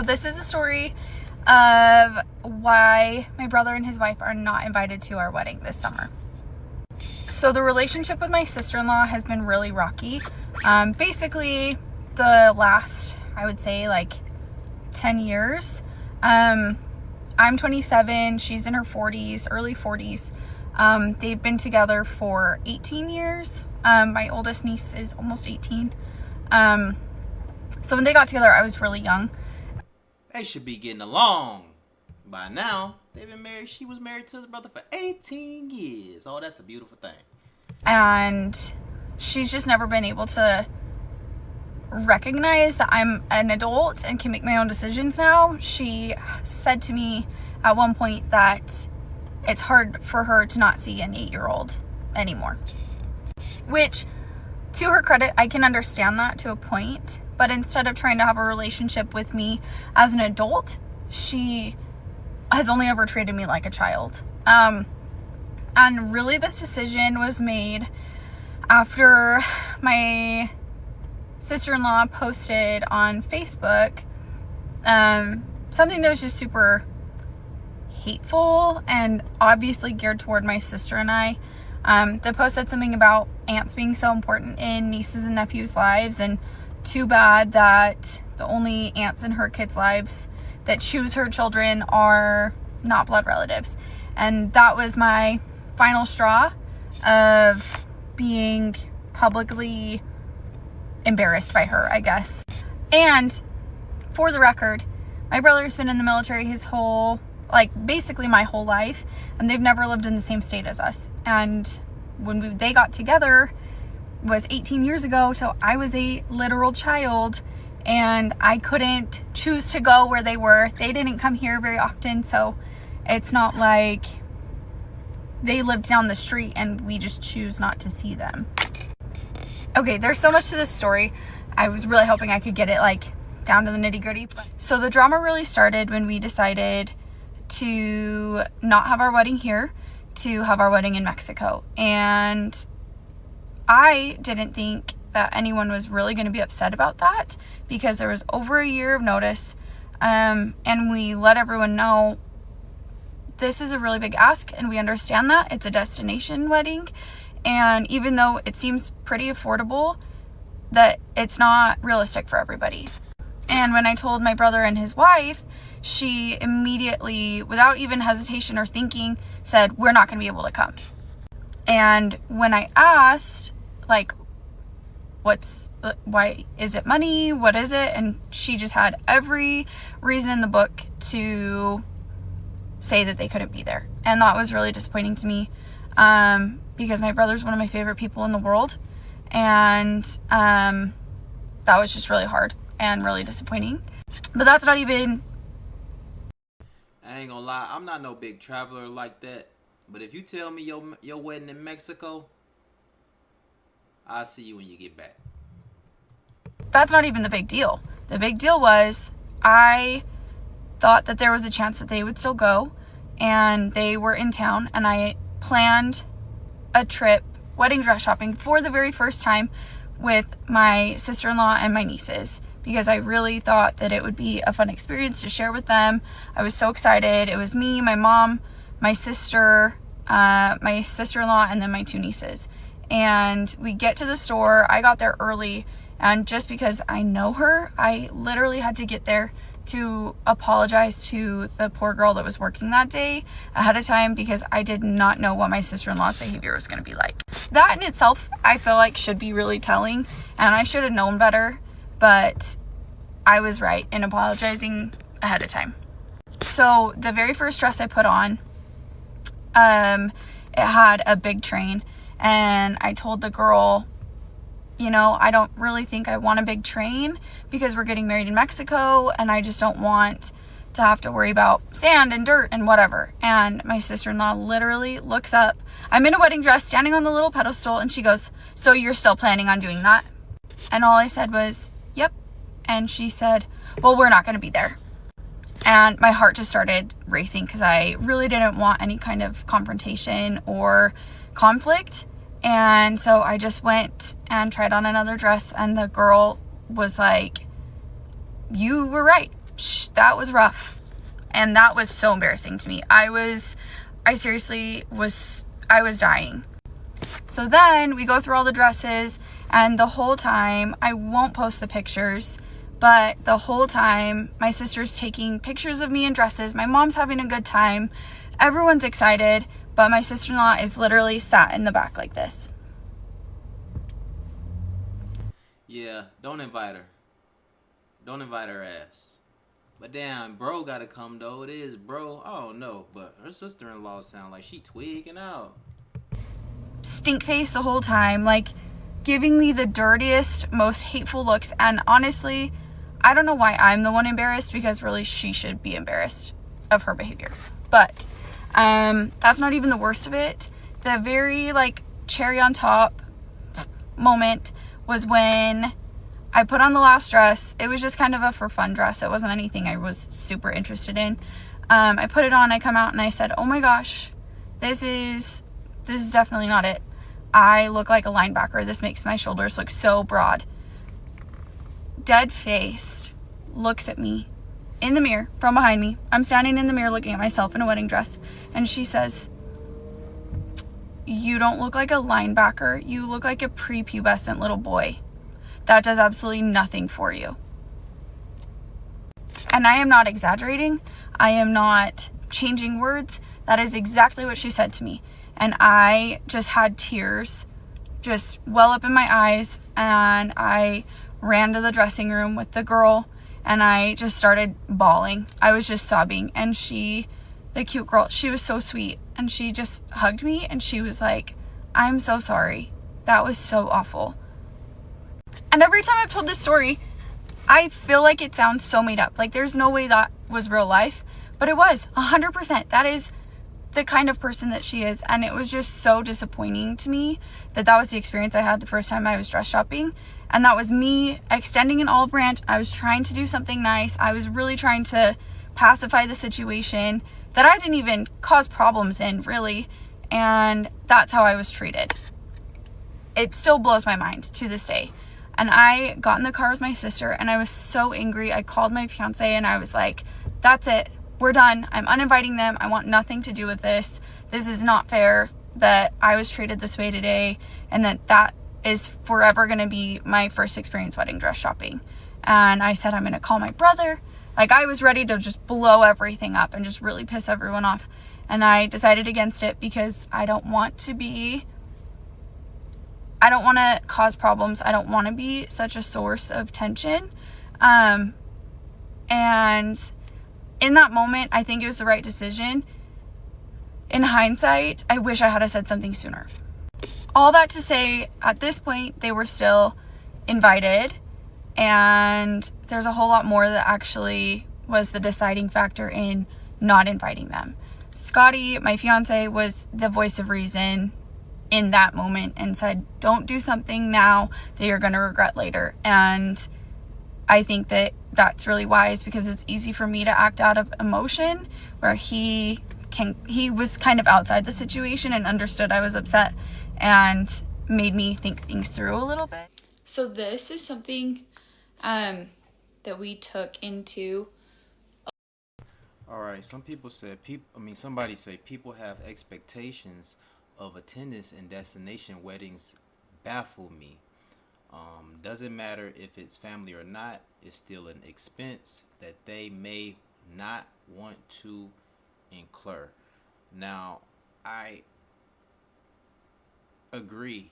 this is a story of why my brother and his wife are not invited to our wedding this summer. So the relationship with my sister-in-law has been really rocky. Basically, the last, I would say, 10 years. I'm 27, she's in her 40s, early 40s. They've been together for 18 years. My oldest niece is almost 18. So when they got together, I was really young. They should be getting along by now. They've been married. She was married to his brother for 18 years. Oh, that's a beautiful thing. And she's just never been able to recognize that I'm an adult and can make my own decisions now. She said to me at one point that it's hard for her to not see an 8-year-old anymore. Which, to her credit, I can understand that to a point. But instead of trying to have a relationship with me as an adult, she has only ever treated me like a child. And really this decision was made after my sister-in-law posted on Facebook something that was just super hateful and obviously geared toward my sister and I. The post said something about aunts being so important in nieces and nephews' lives, and too bad that the only aunts in her kids' lives that choose her children are not blood relatives. And that was my final straw of being publicly embarrassed by her, I guess. And for the record, my brother's been in the military his whole, basically my whole life, and they've never lived in the same state as us. And when they got together was 18 years ago, so I was a literal child, and I couldn't choose to go where they were. They didn't come here very often, so it's not like they lived down the street and we just choose not to see them. Okay, there's so much to this story. I was really hoping I could get it down to the nitty-gritty. So the drama really started when we decided to not have our wedding here, to have our wedding in Mexico. And I didn't think that anyone was really going to be upset about that, because there was over a year of notice, and we let everyone know this is a really big ask, and we understand that it's a destination wedding, and even though it seems pretty affordable, that it's not realistic for everybody. And when I told my brother and his wife, she immediately, without even hesitation or thinking, said, we're not going to be able to come. And when I asked, why is it money? What is it? And she just had every reason in the book to say that they couldn't be there. And that was really disappointing to me, because my brother's one of my favorite people in the world. And that was just really hard and really disappointing. But that's not even... I ain't gonna lie, I'm not no big traveler like that. But if you tell me your wedding in Mexico, I'll see you when you get back. That's not even the big deal. The big deal was I thought that there was a chance that they would still go, and they were in town, and I planned a trip, wedding dress shopping, for the very first time with my sister-in-law and my nieces, because I really thought that it would be a fun experience to share with them. I was so excited. It was me, my mom, my sister, my sister-in-law, and then my 2 nieces. And we get to the store. I got there early, and just because I know her, I literally had to get there to apologize to the poor girl that was working that day ahead of time, because I did not know what my sister-in-law's behavior was going to be like. That in itself, I feel like, should be really telling, and I should have known better, but I was right in apologizing ahead of time. So the very first dress I put on, it had a big train, and I told the girl, I don't really think I want a big train, because we're getting married in Mexico, and I just don't want to have to worry about sand and dirt and whatever. And my sister-in-law literally looks up. I'm in a wedding dress standing on the little pedestal, and she goes, so you're still planning on doing that? And all I said was, yep. And she said, well, we're not going to be there. And my heart just started racing, because I really didn't want any kind of confrontation or conflict. And so I just went and tried on another dress, and the girl was like, you were right. that was rough. And that was so embarrassing to me. I seriously was dying. So then we go through all the dresses, and the whole time, I won't post the pictures, but the whole time my sister's taking pictures of me in dresses. My mom's having a good time. Everyone's excited, but my sister-in-law is literally sat in the back like this. Yeah, don't invite her. Don't invite her ass. But damn, bro gotta come though. It is bro. I don't know, but her sister-in-law sound like she tweaking out. Stink face the whole time, like giving me the dirtiest, most hateful looks. And honestly, I don't know why I'm the one embarrassed, because really she should be embarrassed of her behavior. But that's not even the worst of it. The very like cherry on top moment was when I put on the last dress. It was just kind of a for fun dress. It wasn't anything I was super interested in. I put it on, I come out, and I said, oh my gosh, this is definitely not it. I look like a linebacker. This makes my shoulders look so broad. Dead faced looks at me in the mirror from behind me. I'm standing in the mirror looking at myself in a wedding dress, and she says, you don't look like a linebacker. You look like a prepubescent little boy. That does absolutely nothing for you. And I am not exaggerating. I am not changing words. That is exactly what she said to me. And I just had tears just well up in my eyes, and I ran to the dressing room with the girl, and I just started bawling. I was just sobbing. And the cute girl, she was so sweet, and she just hugged me, and she was like, I'm so sorry. That was so awful. And every time I've told this story, I feel like it sounds so made up. Like there's no way that was real life, but it was 100%. That is the kind of person that she is. And it was just so disappointing to me that was the experience I had the first time I was dress shopping. And that was me extending an olive branch. I was trying to do something nice. I was really trying to pacify the situation that I didn't even cause problems in, really. And that's how I was treated. It still blows my mind to this day. And I got in the car with my sister, and I was so angry. I called my fiance, and I was like, that's it. We're done. I'm uninviting them. I want nothing to do with this. This is not fair that I was treated this way today, and that is forever going to be my first experience wedding dress shopping. And I said, I'm going to call my brother. Like, I was ready to just blow everything up and just really piss everyone off. And I decided against it because I don't want to cause problems. I don't want to be such a source of tension. And in that moment, I think it was the right decision. In hindsight, I wish I had said something sooner. All that to say, at this point, they were still invited. And there's a whole lot more that actually was the deciding factor in not inviting them. Scotty, my fiance, was the voice of reason in that moment and said, don't do something now that you're going to regret later. And I think that that's really wise, because it's easy for me to act out of emotion, where he was kind of outside the situation and understood I was upset and made me think things through a little bit. So this is something that we took into. All right, somebody say people have expectations of attendance and destination weddings baffle me. Doesn't matter if it's family or not, it's still an expense that they may not want to incur. Now, I agree,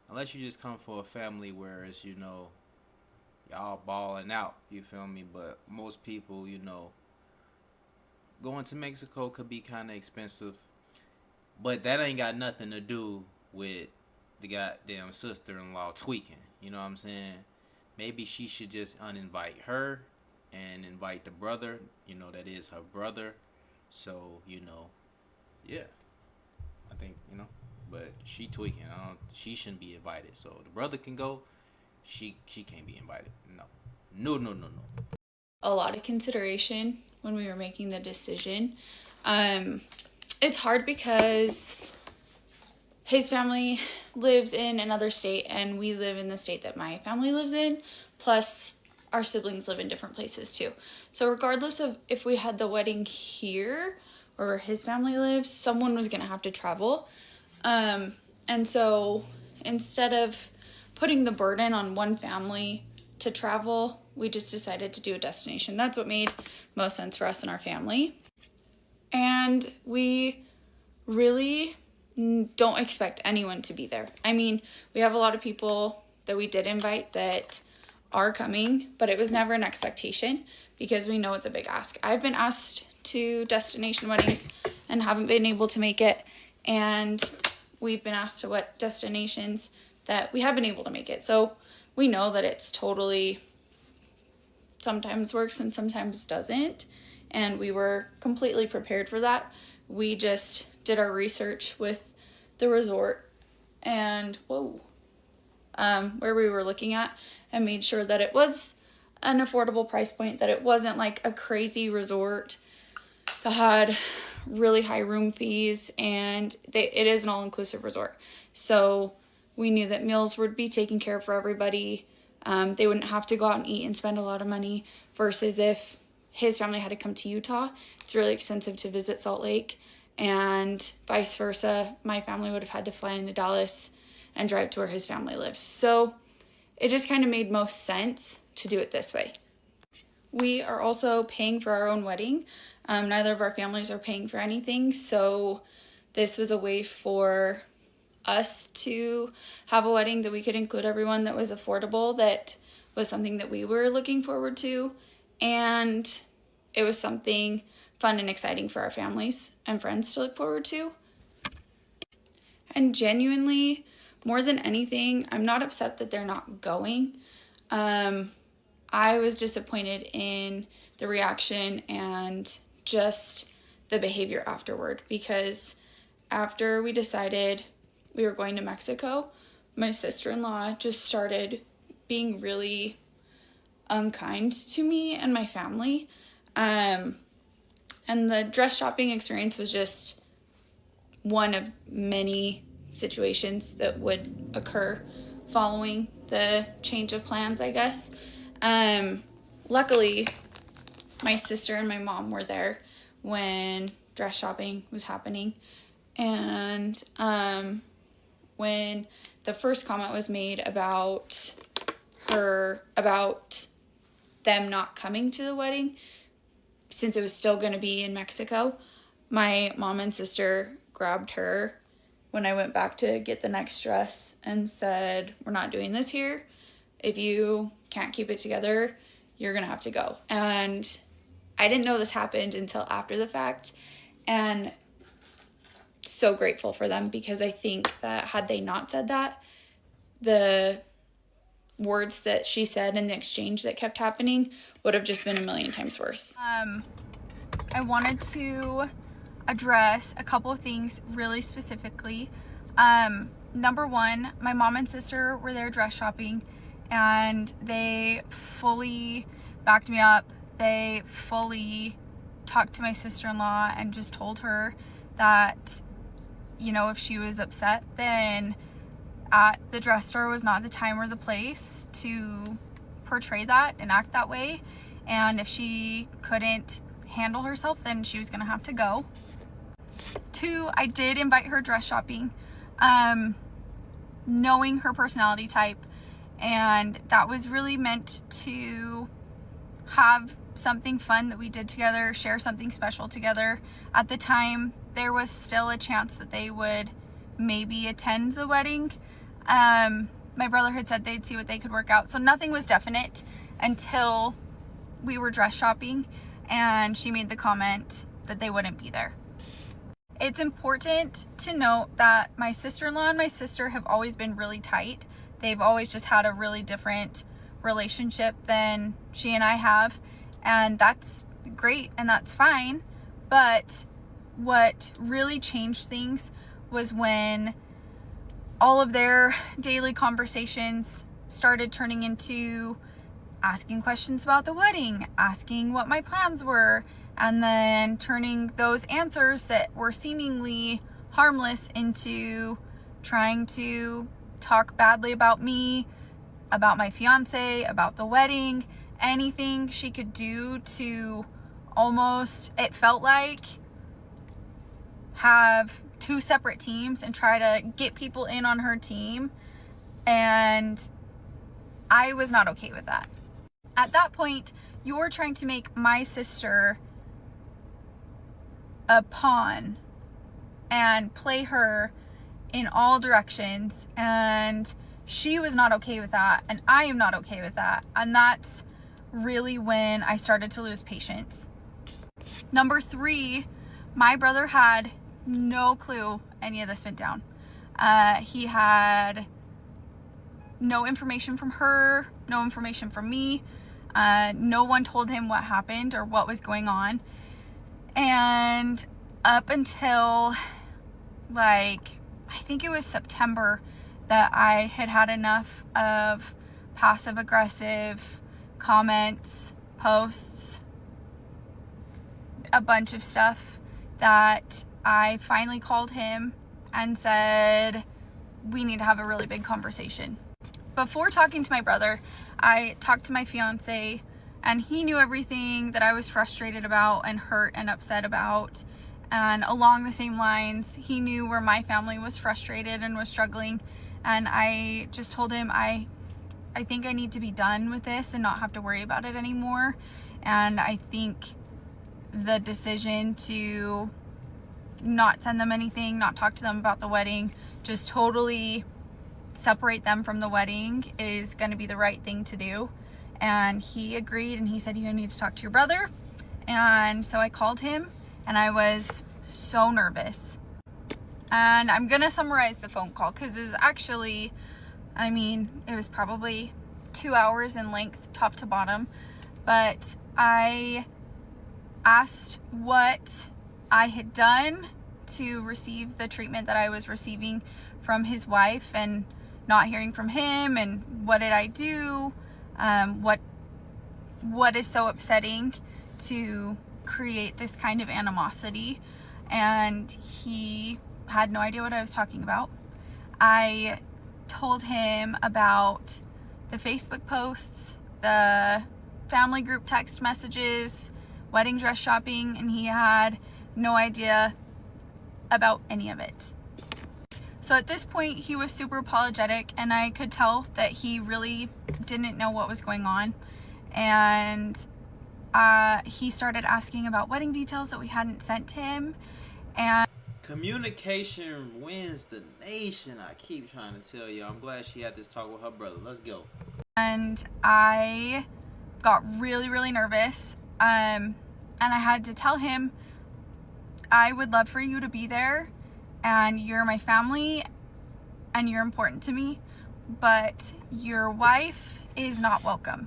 unless you just come for a family where it's, y'all balling out, you feel me? But most people, going to Mexico could be kind of expensive, but that ain't got nothing to do with the goddamn sister-in-law tweaking. You know what I'm saying? Maybe she should just uninvite her and invite the brother. That is her brother. So, yeah. I think, but she tweaking. She shouldn't be invited. So the brother can go. She can't be invited. No. A lot of consideration when we were making the decision. It's hard because his family lives in another state and we live in the state that my family lives in, Plus, our siblings live in different places too. So regardless of if we had the wedding here or where his family lives, someone was going to have to travel. And so instead of putting the burden on one family to travel, we just decided to do a destination. That's what made most sense for us and our family. And we really don't expect anyone to be there. I mean, we have a lot of people that we did invite that are coming, but it was never an expectation because we know it's a big ask. I've been asked to destination weddings and haven't been able to make it, and we've been asked to what destinations that we have been able to make it. So we know that it's totally sometimes works and sometimes doesn't, and we were completely prepared for that. We just did our research with the resort and where we were looking at, and made sure that it was an affordable price point, that it wasn't like a crazy resort that had really high room fees, and it is an all-inclusive resort. So we knew that meals would be taken care of for everybody. They wouldn't have to go out and eat and spend a lot of money, versus if his family had to come to Utah, it's really expensive to visit Salt Lake, and vice versa. My family would have had to fly into Dallas and drive to where his family lives. So it just kind of made most sense to do it this way. We are also paying for our own wedding. Neither of our families are paying for anything, so this was a way for us to have a wedding that we could include everyone, that was affordable, that was something that we were looking forward to, and it was something fun and exciting for our families and friends to look forward to. And genuinely, more than anything, I'm not upset that they're not going. I was disappointed in the reaction and just the behavior afterward, because after we decided we were going to Mexico, my sister-in-law just started being really unkind to me and my family. And the dress shopping experience was just one of many situations that would occur following the change of plans, I guess. Luckily, my sister and my mom were there when dress shopping was happening. And when the first comment was made about them not coming to the wedding, since it was still going to be in Mexico, my mom and sister grabbed her when I went back to get the next dress and said, "We're not doing this here. If you can't keep it together, you're going to have to go." And I didn't know this happened until after the fact, and so grateful for them, because I think that had they not said that, the words that she said and the exchange that kept happening would have just been a million times worse. I wanted to address a couple of things really specifically. Number one, my mom and sister were there dress shopping, and they fully backed me up. They fully talked to my sister-in-law and just told her that, you know, if she was upset, then at the dress store was not the time or the place to portray that and act that way. And if she couldn't handle herself, then she was going to have to go. Two, I did invite her dress shopping, knowing her personality type, and that was really meant to have something fun that we did together, share something special together. At the time, there was still a chance that they would maybe attend the wedding. My brother had said they'd see what they could work out, so nothing was definite until we were dress shopping and she made the comment that they wouldn't be there. It's important to note that my sister-in-law and my sister have always been really tight. They've always just had a really different relationship than she and I have, and that's great and that's fine. But what really changed things was when all of their daily conversations started turning into asking questions about the wedding, asking what my plans were, and then turning those answers that were seemingly harmless into trying to talk badly about me, about my fiance, about the wedding, anything she could do to almost, it felt like, have two separate teams and try to get people in on her team. And I was not okay with that. At that point, you're trying to make my sister a pawn and play her in all directions, and she was not okay with that, and I am not okay with that. And that's really when I started to lose patience. Number 3, my brother had no clue any of this went down. He had no information from her, no information from me. No one told him what happened or what was going on. And up until, like, I think it was September, that I had had enough of passive aggressive comments, posts, a bunch of stuff, that I finally called him and said, we need to have a really big conversation. Before talking to my brother, I talked to my fiance, and he knew everything that I was frustrated about and hurt and upset about. And along the same lines, he knew where my family was frustrated and was struggling. And I just told him, I think I need to be done with this and not have to worry about it anymore. And I think the decision to not send them anything, not talk to them about the wedding, just totally separate them from the wedding is going to be the right thing to do. And he agreed, and he said, you need to talk to your brother. And so I called him, and I was so nervous. And I'm going to summarize the phone call because it was actually, it was probably 2 hours in length, top to bottom. But I asked what I had done to receive the treatment that I was receiving from his wife and not hearing from him, and what did I do, what is so upsetting to create this kind of animosity. And he had no idea what I was talking about. I told him about the Facebook posts, the family group text messages, wedding dress shopping, and he had no idea about any of it. So at this point, he was super apologetic, and I could tell that he really didn't know what was going on. And he started asking about wedding details that we hadn't sent to him. And communication wins the nation. I keep trying to tell you. I'm glad she had this talk with her brother. Let's go. And I got really, really nervous. And I had to tell him, I would love for you to be there, and you're my family, and you're important to me, but your wife is not welcome.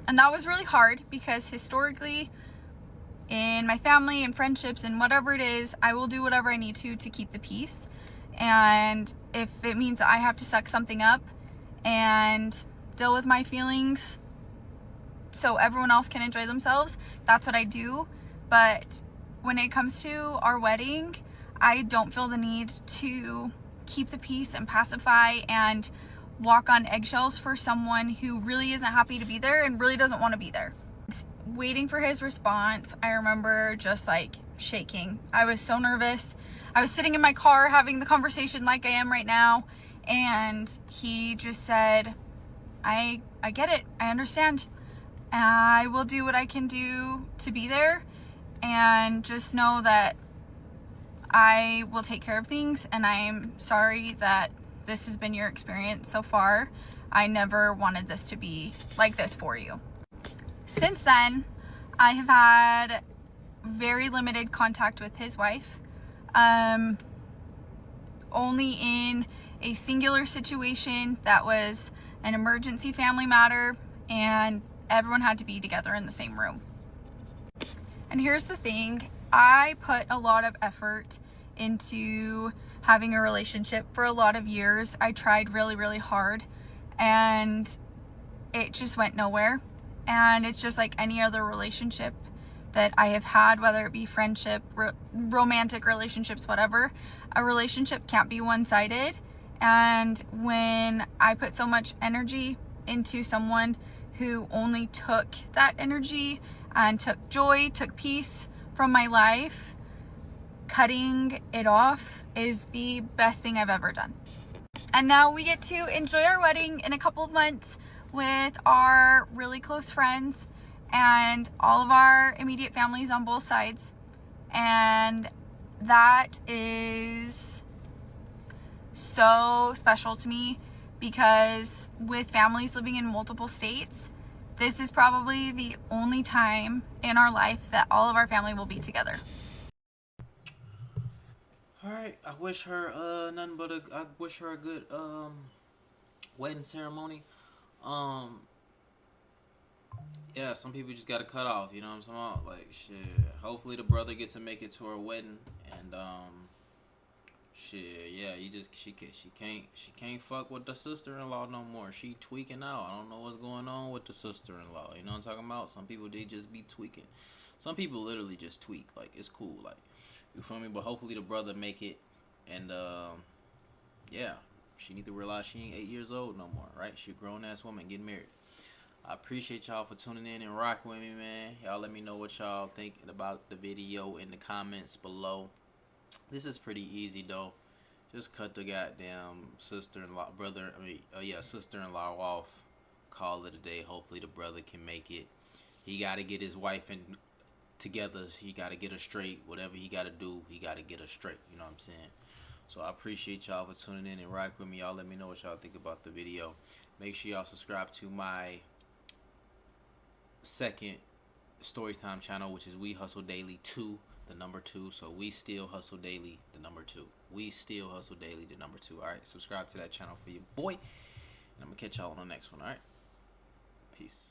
And that was really hard because historically, in my family and friendships and whatever it is, I will do whatever I need to keep the peace. And if it means I have to suck something up and deal with my feelings so everyone else can enjoy themselves, that's what I do. But when it comes to our wedding, I don't feel the need to keep the peace and pacify and walk on eggshells for someone who really isn't happy to be there and really doesn't want to be there. Waiting for his response, I remember just like shaking. I was so nervous. I was sitting in my car having the conversation like I am right now, and he just said, I get it. I understand. I will do what I can do to be there, and just know that I will take care of things, and I'm sorry that this has been your experience so far. I never wanted this to be like this for you. Since then, I have had very limited contact with his wife. Only in a singular situation that was an emergency family matter, and everyone had to be together in the same room. And here's the thing, I put a lot of effort into having a relationship for a lot of years. I tried really, really hard, and it just went nowhere. And it's just like any other relationship that I have had, whether it be friendship, romantic relationships, whatever. A relationship can't be one-sided, And when I put so much energy into someone who only took that energy and took joy, took peace from my life, cutting it off is the best thing I've ever done. And now we get to enjoy our wedding in a couple of months with our really close friends and all of our immediate families on both sides. And that is so special to me because with families living in multiple states, this is probably the only time in our life that all of our family will be together. All right, I wish her I wish her a good wedding ceremony. Um, yeah, some people just gotta cut off. You know what I'm talking about? Like shit. Hopefully the brother gets to make it to her wedding, and shit. Yeah, she can't fuck with the sister-in-law no more. She tweaking out. I don't know what's going on with the sister-in-law. You know what I'm talking about? Some people they just be tweaking. Some people literally just tweak. Like it's cool. Like you feel me? But hopefully the brother make it, and yeah, she need to realize she ain't 8 years old no more. Right? She a grown ass woman getting married. I appreciate y'all for tuning in and rocking with me, man. Y'all let me know what y'all thinking about the video in the comments below. This is pretty easy though. Just cut the goddamn sister-in-law, sister-in-law off. Call it a day. Hopefully the brother can make it. He got to get his wife in together. He got to get her straight. Whatever he got to do, he got to get her straight. You know what I'm saying? So I appreciate y'all for tuning in and rock with me. Y'all let me know what y'all think about the video. Make sure y'all subscribe to my second Storytime channel, which is We Hustle Daily 2, the number 2. So We Still Hustle Daily, the number 2. We Still Hustle Daily, the number 2. All right, subscribe to that channel for your boy. And I'm going to catch y'all on the next one. All right, peace.